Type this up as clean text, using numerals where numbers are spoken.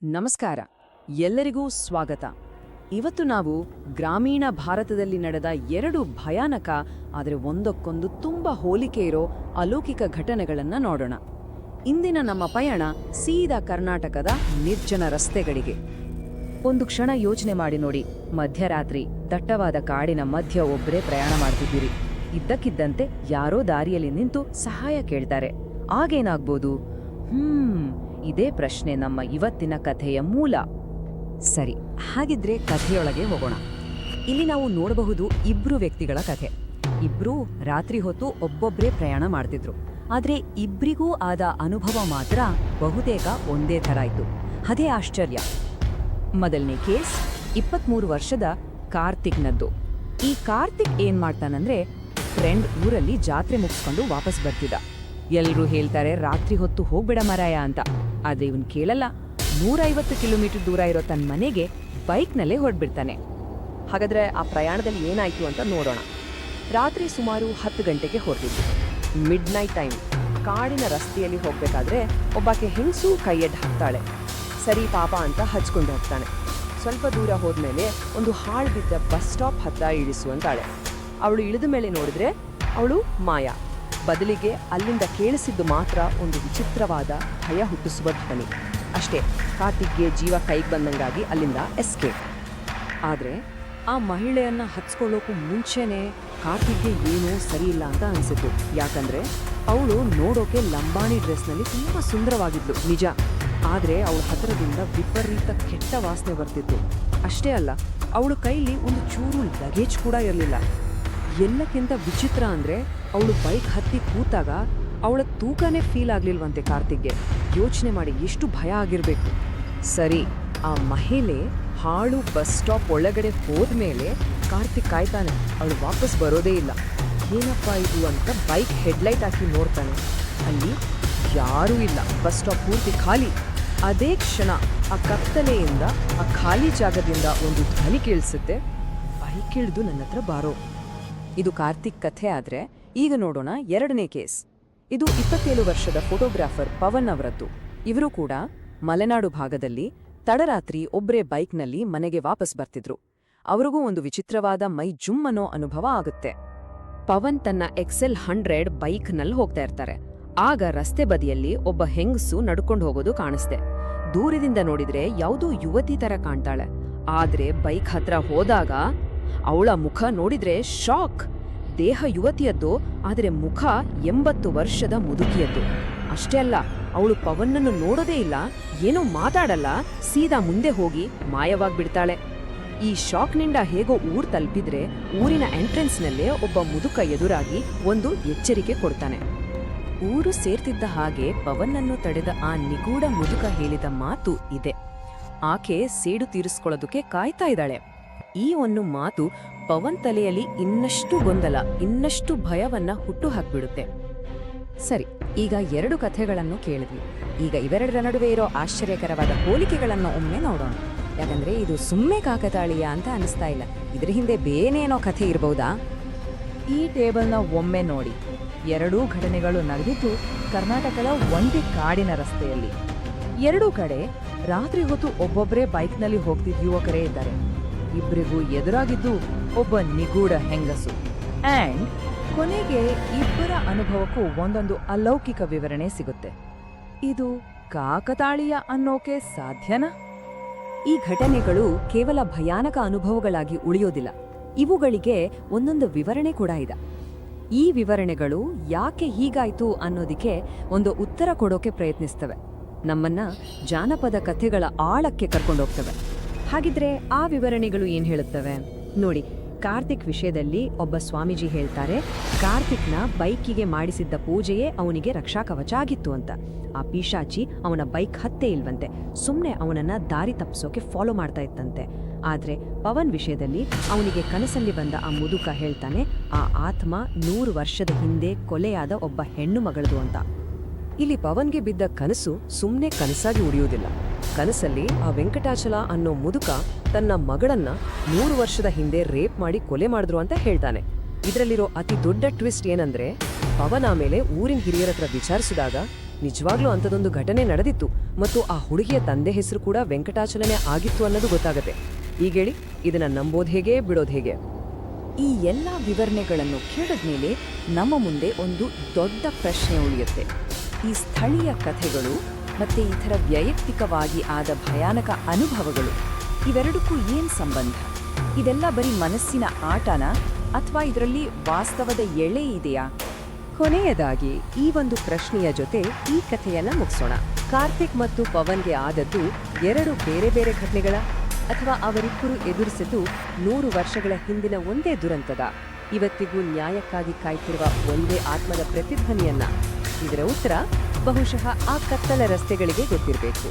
ನಮಸ್ಕಾರ, ಎಲ್ಲರಿಗೂ ಸ್ವಾಗತ. ಇವತ್ತು ನಾವು ಗ್ರಾಮೀಣ ಭಾರತದಲ್ಲಿ ನಡೆದ ಎರಡು ಭಯಾನಕ ಆದರೆ ಒಂದಕ್ಕೊಂದು ತುಂಬ ಹೋಲಿಕೆ ಇರೋ ಅಲೌಕಿಕ ಘಟನೆಗಳನ್ನು ನೋಡೋಣ. ಇಂದಿನ ನಮ್ಮ ಪಯಣ ಸೀದಾ ಕರ್ನಾಟಕದ ನಿರ್ಜನ ರಸ್ತೆಗಳಿಗೆ. ಒಂದು ಕ್ಷಣ ಯೋಚನೆ ಮಾಡಿ ನೋಡಿ, ಮಧ್ಯರಾತ್ರಿ ದಟ್ಟವಾದ ಕಾಡಿನ ಮಧ್ಯ ಒಬ್ಬರೇ ಪ್ರಯಾಣ ಮಾಡ್ತಿದ್ದೀರಿ. ಇದ್ದಕ್ಕಿದ್ದಂತೆ ಯಾರೋ ದಾರಿಯಲ್ಲಿ ನಿಂತು ಸಹಾಯ ಕೇಳ್ತಾರೆ. ಆಗೇನಾಗ್ಬೋದು? ಇದೇ ಪ್ರಶ್ನೆ ನಮ್ಮ ಇವತ್ತಿನ ಕಥೆಯ ಮೂಲ. ಸರಿ, ಹಾಗಿದ್ರೆ ಕಥೆಯೊಳಗೆ ಹೋಗೋಣ. ಇಲ್ಲಿ ನಾವು ನೋಡಬಹುದು ಇಬ್ರು ವ್ಯಕ್ತಿಗಳ ಕಥೆ. ಇಬ್ರೂ ರಾತ್ರಿ ಹೊತ್ತು ಒಬ್ಬೊಬ್ಬರೇ ಪ್ರಯಾಣ ಮಾಡ್ತಿದ್ರು. ಆದ್ರೆ ಇಬ್ರಿಗೂ ಆದ ಅನುಭವ ಮಾತ್ರ ಬಹುತೇಕ ಒಂದೇ ಥರ ಇತ್ತು. ಅದೇ ಆಶ್ಚರ್ಯ. ಮೊದಲನೇ ಕೇಸ್ 23 ವರ್ಷದ ಕಾರ್ತಿಕ್ನದ್ದು. ಈ ಕಾರ್ತಿಕ್ ಏನ್ ಮಾಡ್ತಾನಂದ್ರೆ, ಫ್ರೆಂಡ್ ಊರಲ್ಲಿ ಜಾತ್ರೆ ಮುಗಿಸ್ಕೊಂಡು ವಾಪಸ್ ಬರ್ತಿದ್ದ. ಎಲ್ರೂ ಹೇಳ್ತಾರೆ ರಾತ್ರಿ ಹೊತ್ತು ಹೋಗ್ಬೇಡ ಮರಾಯ ಅಂತ. ಆದ್ರೆ ಇವನ್ ಕೇಳಲ್ಲ. 150 ಕಿಲೋಮೀಟರ್ ದೂರ ಇರೋ ತನ್ನ ಮನೆಗೆ ಬೈಕ್ನಲ್ಲೇ ಹೊರಡ್ಬಿಡ್ತಾನೆ. ಹಾಗಾದ್ರೆ ಆ ಪ್ರಯಾಣದಲ್ಲಿ ಏನಾಯ್ತು ಅಂತ ನೋಡೋಣ. ರಾತ್ರಿ ಸುಮಾರು 10 ಗಂಟೆಗೆ ಹೊರಟಿದ್ದು. Mid night time. ಕಾಡಿನ ರಸ್ತೆಯಲ್ಲಿ ಹೋಗ್ಬೇಕಾದ್ರೆ ಒಬ್ಬಾಕೆ ಹೆಂಗಸು ಕೈಯಡ್ ಹಾಕ್ತಾಳೆ. ಸರಿ ಪಾಪ ಅಂತ ಹಚ್ಕೊಂಡು ಹೋಗ್ತಾನೆ. ಸ್ವಲ್ಪ ದೂರ ಹೋದ್ಮೇಲೆ ಒಂದು ಹಾಳು ಬಿದ್ದ ಬಸ್ ಸ್ಟಾಪ್ ಹತ್ರ ಇಳಿಸುವಂತಾಳೆ. ಅವಳು ಇಳಿದ ಮೇಲೆ ನೋಡಿದ್ರೆ ಅವಳು ಮಾಯಾ. ಬದಲಿಗೆ ಅಲ್ಲಿಂದ ಕೇಳಿಸಿದ್ದು ಮಾತ್ರ ಒಂದು ವಿಚಿತ್ರವಾದ ಭಯ ಹುಟ್ಟಿಸುವ ಧ್ವನಿ ಅಷ್ಟೇ. ಕಾರ್ತಿಕ್ಗೆ ಜೀವ ಕೈಗೆ ಬಂದಂಗಾಗಿ ಅಲ್ಲಿಂದ ಎಸ್ಕೇಪ್. ಆದ್ರೆ ಆ ಮಹಿಳೆಯನ್ನ ಹಚ್ಕೊಳ್ಳೋಕ್ಕೂ ಮುಂಚೆನೆ ಕಾರ್ತಿಕ್ಗೆ ಏನೂ ಸರಿ ಇಲ್ಲ ಅಂತ ಅನ್ಸಿತ್ತು. ಯಾಕಂದ್ರೆ ಅವಳು ನೋಡೋಕೆ ಲಂಬಾಣಿ ಡ್ರೆಸ್ನಲ್ಲಿ ತುಂಬಾ ಸುಂದರವಾಗಿದ್ಲು ನಿಜ. ಆದ್ರೆ ಅವಳ ಹತ್ತಿರದಿಂದ ವಿಪರೀತ ಕೆಟ್ಟ ವಾಸನೆ ಬರ್ತಿತ್ತು. ಅಷ್ಟೇ ಅಲ್ಲ, ಅವಳ ಕೈಲಿ ಒಂದು ಚೂರು ಲಗೇಜ್ ಕೂಡ ಇರಲಿಲ್ಲ. ಎಲ್ಲಕ್ಕಿಂತ ವಿಚಿತ್ರ ಅಂದ್ರೆ ಅವಳು ಬೈಕ್ ಹತ್ತಿ ಕೂತಾಗ ಅವಳ ತೂಕನೇ ಫೀಲ್ ಆಗ್ಲಿಲ್ವಂತೆ ಕಾರ್ತಿಕ್ಗೆ. ಯೋಚನೆ ಮಾಡಿ ಎಷ್ಟು ಭಯ ಆಗಿರ್ಬೇಕು. ಸರಿ, ಆ ಮಹಿಳೆ ಹಾಳು ಬಸ್ ಸ್ಟಾಪ್ ಒಳಗಡೆ ಹೋದ್ಮೇಲೆ ಕಾರ್ತಿಕ್ ಕಾಯ್ತಾನೆ. ಅವಳು ವಾಪಸ್ ಬರೋದೇ ಇಲ್ಲ. ಏನಪ್ಪಾ ಇದು ಅಂತ ಬೈಕ್ ಹೆಡ್ಲೈಟ್ ಹಾಕಿ ನೋಡ್ತಾನೆ. ಅಲ್ಲಿ ಯಾರೂ ಇಲ್ಲ. ಬಸ್ ಸ್ಟಾಪ್ ಪೂರ್ತಿ ಖಾಲಿ. ಅದೇ ಕ್ಷಣ ಆ ಕತ್ತಲೆಯಿಂದ, ಆ ಖಾಲಿ ಜಾಗದಿಂದ ಒಂದು ಧ್ವನಿ ಕೇಳಿಸುತ್ತೆ, ಬೈಕ್ ಇಳಿದು ನನ್ನ ಹತ್ರ ಬಾರೋ. ಇದು ಕಾರ್ತಿಕ್ ಕಥೆ. ಆದ್ರೆ ಈಗ ನೋಡೋಣ ಎರಡನೇ ಕೇಸ್. ಇದು 27 ವರ್ಷದ ಫೋಟೋಗ್ರಾಫರ್ ಪವನ್ ಅವರದ್ದು. ಇವರು ಕೂಡ ಮಲೆನಾಡು ಭಾಗದಲ್ಲಿ ತಡರಾತ್ರಿ ಒಬ್ರೇ ಬೈಕ್ನಲ್ಲಿ ಮನೆಗೆ ವಾಪಸ್ ಬರ್ತಿದ್ರು. ಅವರಿಗೂ ಒಂದು ವಿಚಿತ್ರವಾದ ಮೈ ಜುಮ್ ಅನ್ನೋ ಅನುಭವ ಆಗುತ್ತೆ. ಪವನ್ ತನ್ನ XL 100 ಬೈಕ್ನಲ್ಲಿ ಹೋಗ್ತಾ ಇರ್ತಾರೆ. ಆಗ ರಸ್ತೆ ಬದಿಯಲ್ಲಿ ಒಬ್ಬ ಹೆಂಗಸು ನಡ್ಕೊಂಡು ಹೋಗೋದು ಕಾಣಿಸ್ದೆ. ದೂರದಿಂದ ನೋಡಿದ್ರೆ ಯಾವುದೋ ಯುವತಿ ತರ ಕಾಣ್ತಾಳೆ. ಆದ್ರೆ ಬೈಕ್ ಹತ್ರ ಹೋದಾಗ ಅವಳ ಮುಖ ನೋಡಿದ್ರೆ ಶಾಕ್. ದೇಹ ಯುವತಿಯದ್ದು, ಆದರೆ ಮುಖ 80 ವರ್ಷದ ಮುದುಕಿಯದ್ದು. ಅಷ್ಟೇ ಅಲ್ಲ, ಅವಳು ಪವನ್ನನ್ನು ನೋಡೋದೇ ಇಲ್ಲ, ಏನೋ ಮಾತಾಡಲ್ಲ, ಸೀದಾ ಮುಂದೆ ಹೋಗಿ ಮಾಯವಾಗ್ಬಿಡ್ತಾಳೆ. ಈ ಶಾಕ್ನಿಂದ ಹೇಗೋ ಊರ್ ತಲುಪಿದ್ರೆ ಊರಿನ ಎಂಟ್ರೆನ್ಸ್ನಲ್ಲೇ ಒಬ್ಬ ಮುದುಕ ಎದುರಾಗಿ ಒಂದು ಎಚ್ಚರಿಕೆ ಕೊಡ್ತಾನೆ. ಊರು ಸೇರ್ತಿದ್ದ ಹಾಗೆ ಪವನ್ನನ್ನು ತಡೆದ ಆ ನಿಗೂಢ ಮುದುಕ ಹೇಳಿದ ಮಾತು ಇದೆ. ಆಕೆ ಸೇಡು ತೀರಿಸ್ಕೊಳ್ಳೋದಕ್ಕೆ ಕಾಯ್ತಾ ಇದ್ದಾಳೆ. ಈ ಒಂದು ಮಾತು ಪವನ್ ತಲೆಯಲ್ಲಿ ಇನ್ನಷ್ಟು ಗೊಂದಲ, ಇನ್ನಷ್ಟು ಭಯವನ್ನ ಹುಟ್ಟು ಹಾಕ್ಬಿಡುತ್ತೆ. ಸರಿ, ಈಗ ಎರಡು ಕಥೆಗಳನ್ನು ಕೇಳಿದ್ವಿ. ಈಗ ಇವೆರಡರ ನಡುವೆ ಇರೋ ಆಶ್ಚರ್ಯಕರವಾದ ಹೋಲಿಕೆಗಳನ್ನು ಒಮ್ಮೆ ನೋಡೋಣ. ಯಾಕಂದ್ರೆ ಇದು ಸುಮ್ಮನೆ ಕಾಕತಾಳೀಯ ಅಂತ ಅನಿಸ್ತಾ ಇಲ್ಲ. ಇದ್ರ ಹಿಂದೆ ಬೇನೇನೋ ಕಥೆ ಇರಬಹುದಾ? ಈ ಟೇಬಲ್ನ ಒಮ್ಮೆ ನೋಡಿ. ಎರಡೂ ಘಟನೆಗಳು ನಡೆದಿದ್ದು ಕರ್ನಾಟಕದ ಒಂದೇ ಕಾಡಿನ ರಸ್ತೆಯಲ್ಲಿ. ಎರಡೂ ಕಡೆ ರಾತ್ರಿ ಹೊತ್ತು ಒಬ್ಬೊಬ್ಬರೇ ಬೈಕ್ನಲ್ಲಿ ಹೋಗ್ತಿದ್ದ ಯುವಕರೇ ಇದ್ದಾರೆ. ಇಬ್ಬರಿಗೂ ಎದುರಾಗಿದ್ದು ಒಬ್ಬ ನಿಗೂಢ ಹೆಂಗಸು. ಅಂಡ್ ಕೊನೆಗೆ ಇಬ್ಬರ ಅನುಭವಕ್ಕೂ ಒಂದೊಂದು ಅಲೌಕಿಕ ವಿವರಣೆ ಸಿಗುತ್ತೆ. ಇದು ಕಾಕತಾಳೀಯ ಅನ್ನೋಕೆ ಸಾಧ್ಯನಾ? ಈ ಘಟನೆಗಳು ಕೇವಲ ಭಯಾನಕ ಅನುಭವಗಳಾಗಿ ಉಳಿಯೋದಿಲ್ಲ. ಇವುಗಳಿಗೆ ಒಂದೊಂದು ವಿವರಣೆ ಕೂಡ ಇದೆ. ಈ ವಿವರಣೆಗಳು ಯಾಕೆ ಹೀಗಾಯ್ತು ಅನ್ನೋದಕ್ಕೆ ಒಂದು ಉತ್ತರ ಕೊಡೋಕೆ ಪ್ರಯತ್ನಿಸ್ತವೆ. ನಮ್ಮನ್ನ ಜಾನಪದ ಕಥೆಗಳ ಆಳಕ್ಕೆ ಕರ್ಕೊಂಡೋಗ್ತವೆ. ಹಾಗಿದ್ರೆ ಆ ವಿವರಣೆಗಳು ಏನ್ ಹೇಳುತ್ತವೆ ನೋಡಿ. ಕಾರ್ತಿಕ್ ವಿಷಯದಲ್ಲಿ ಒಬ್ಬ ಸ್ವಾಮೀಜಿ ಹೇಳ್ತಾರೆ, ಕಾರ್ತಿಕ್ನ ಬೈಕಿಗೆ ಮಾಡಿಸಿದ್ದ ಪೂಜೆಯೇ ಅವನಿಗೆ ರಕ್ಷಾ ಕವಚ ಆಗಿತ್ತು ಅಂತ. ಆ ಪಿಶಾಚಿ ಅವನ ಬೈಕ್ ಹತ್ತೇ ಇಲ್ವಂತೆ, ಸುಮ್ನೆ ಅವನನ್ನ ದಾರಿ ತಪ್ಪಿಸೋಕೆ ಫಾಲೋ ಮಾಡ್ತಾ ಇತ್ತಂತೆ. ಆದ್ರೆ ಪವನ್ ವಿಷಯದಲ್ಲಿ ಅವನಿಗೆ ಕನಸಲ್ಲಿ ಬಂದ ಆ ಮುದುಕ ಹೇಳ್ತಾನೆ, ಆ ಆತ್ಮ 100 ವರ್ಷದ ಹಿಂದೆ ಕೊಲೆಯಾದ ಒಬ್ಬ ಹೆಣ್ಣು ಮಗಳದು ಅಂತ. ಇಲ್ಲಿ ಪವನ್ಗೆ ಬಿದ್ದ ಕನಸು ಸುಮ್ನೆ ಕನಸಾಗಿ ಉಳಿಯುವುದಿಲ್ಲ. ಕನಸಲ್ಲಿ ಆ ವೆಂಕಟಾಚಲ ಅನ್ನೋ ಮುದುಕ ತನ್ನ ಮಗಳನ್ನ 100 ವರ್ಷದ ಹಿಂದೆ ರೇಪ್ ಮಾಡಿ ಕೊಲೆ ಮಾಡಿದ್ರು ಅಂತ ಹೇಳ್ತಾನೆ. ಇದರಲ್ಲಿರೋ ಅತಿ ದೊಡ್ಡ ಟ್ವಿಸ್ಟ್ ಏನಂದ್ರೆ, ಪವನ್ ಆಮೇಲೆ ಊರಿನ ಹಿರಿಯರ ಹತ್ರ ವಿಚಾರಿಸಿದಾಗ ನಿಜವಾಗ್ಲೂ ಅಂಥದೊಂದು ಘಟನೆ ನಡೆದಿತ್ತು ಮತ್ತು ಆ ಹುಡುಗಿಯ ತಂದೆ ಹೆಸರು ಕೂಡ ವೆಂಕಟಾಚಲನೆ ಆಗಿತ್ತು ಅನ್ನೋದು ಗೊತ್ತಾಗತ್ತೆ. ಈಗೇಳಿ ಇದನ್ನ ನಂಬೋದ್ ಹೇಗೆ ಬಿಡೋದ್ ಹೇಗೆ? ಈ ಎಲ್ಲ ವಿವರಣೆಗಳನ್ನು ಕೇಳಿದ್ಮೇಲೆ ನಮ್ಮ ಮುಂದೆ ಒಂದು ದೊಡ್ಡ ಪ್ರಶ್ನೆ ಉಳಿಯುತ್ತೆ. ಈ ಸ್ಥಳೀಯ ಕಥೆಗಳು ಮತ್ತೆ ಈ ಥರ ವೈಯಕ್ತಿಕವಾಗಿ ಆದ ಭಯಾನಕ ಅನುಭವಗಳು ಇವೆರಡಕ್ಕೂ ಏನ್ ಸಂಬಂಧ? ಇದೆಲ್ಲ ಬರೀ ಮನಸ್ಸಿನ ಆಟನ ಅಥವಾ ಇದರಲ್ಲಿ ವಾಸ್ತವದ ಎಳೆ ಇದೆಯಾ? ಕೊನೆಯದಾಗಿ ಈ ಒಂದು ಪ್ರಶ್ನೆಯ ಜೊತೆ ಈ ಕಥೆಯನ್ನ ಮುಗಿಸೋಣ. ಕಾರ್ತಿಕ್ ಮತ್ತು ಪವನ್ಗೆ ಆದದ್ದು ಎರಡು ಬೇರೆ ಬೇರೆ ಘಟನೆಗಳ, ಅಥವಾ ಅವರಿಬ್ಬರು ಎದುರಿಸಿದ್ದು 100 ವರ್ಷಗಳ ಹಿಂದಿನ ಒಂದೇ ದುರಂತದ, ಇವತ್ತಿಗೂ ನ್ಯಾಯಕ್ಕಾಗಿ ಕಾಯ್ತಿರುವ ಒಂದೇ ಆತ್ಮದ ಪ್ರತಿಧ್ವನಿಯನ್ನ? ಇದರ ಉತ್ತರ ಬಹುಶಃ ಆ ಕತ್ತಲ ರಸ್ತೆಗಳಿಗೆ ಗೊತ್ತಿರಬೇಕು.